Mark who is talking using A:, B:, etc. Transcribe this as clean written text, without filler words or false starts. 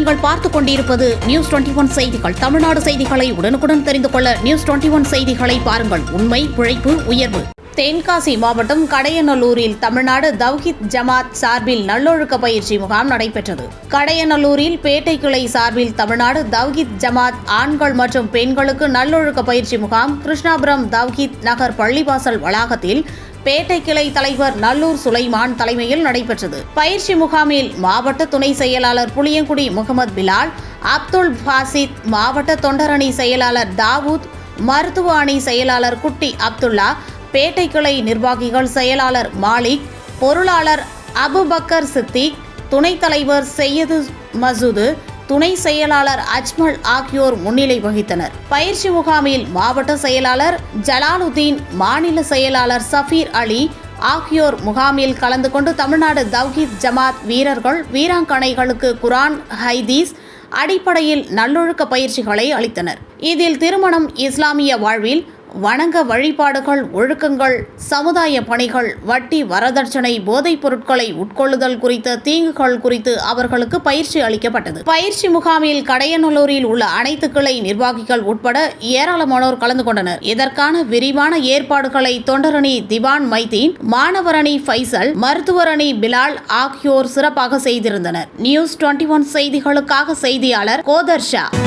A: நீங்கள் பார்த்துக் கொண்டிருப்பது நியூஸ் 21 செய்திகள். தமிழ்நாடு செய்திகளை உடனுக்குடன் தெரிந்து கொள்ள நியூஸ் 21 செய்திகளை பாருங்கள். உண்மை, உழைப்பு, உயர்வு. தென்காசி மாவட்டம் கடையநல்லூரில் தமிழ்நாடு தவ்ஹீத் ஜமாத் சார்பில் நல்லொழுக்க பயிற்சி முகாம் நடைபெற்றது. கடையநல்லூரில் பேட்டை கிளை சார்பில் தமிழ்நாடு தவ்ஹீத் ஜமாத் ஆண்கள் மற்றும் பெண்களுக்கு நல்லொழுக்க பயிற்சி முகாம் கிருஷ்ணாபுரம் தவ்ஹீத் நகர் பள்ளிவாசல் வளாகத்தில் பேட்டை கிளை தலைவர் நல்லூர் சுலைமான் தலைமையில் நடைபெற்றது. பயிற்சி முகாமில் மாவட்ட துணை செயலாளர் புளியங்குடி முகமது பிலால், அப்துல் பாசித், மாவட்ட தொண்டரணி செயலாளர் தாவூத், மருத்துவ அணி செயலாளர் குட்டி அப்துல்லா, பேட்டை கிளை நிர்வாகிகள் செயலாளர் மாலிக், பொருளாளர் அபுபக்கர் சித்திக், துணைத் தலைவர் செய்யது மசூது, துணை செயலாளர் அஜ்மல் ஆகியோர் முன்னிலை வகித்தனர். பயிற்சி முகாமில் மாவட்ட செயலாளர் ஜலாலுதீன், மாநில செயலாளர் சஃபீர் அலி ஆகியோர் முகாமில் கலந்து கொண்டு தமிழ்நாடு தவ்ஹீத் ஜமாத் வீரர்கள் வீராங்கனைகளுக்கு குர்ஆன், ஹதீஸ் அடிப்படையில் நல்லொழுக்க பயிற்சிகளை அளித்தனர். இதில் திருமணம், இஸ்லாமிய வாழ்வில் வணங்க வழிபாடுகள், ஒழுக்கங்கள், சமுதாய பணிகள், வட்டி, வரதட்சணை, போதைப் பொருட்களை உட்கொள்ளுதல் குறித்த தீங்குகள் குறித்து அவர்களுக்கு பயிற்சி அளிக்கப்பட்டது. பயிற்சி முகாமில் கடையநல்லூரில் உள்ள அனைத்து கிளை நிர்வாகிகள் உட்பட ஏராளமானோர் கலந்து கொண்டனர். இதற்கான விரிவான ஏற்பாடுகளை தொண்டரணி திவான் மைதீன், மாணவரணி ஃபைசல், மருத்துவரணி பிலால் ஆகியோர் சிறப்பாக செய்திருந்தனர். நியூஸ் 21 செய்திகளுக்காக செய்தியாளர் கோதர் ஷா.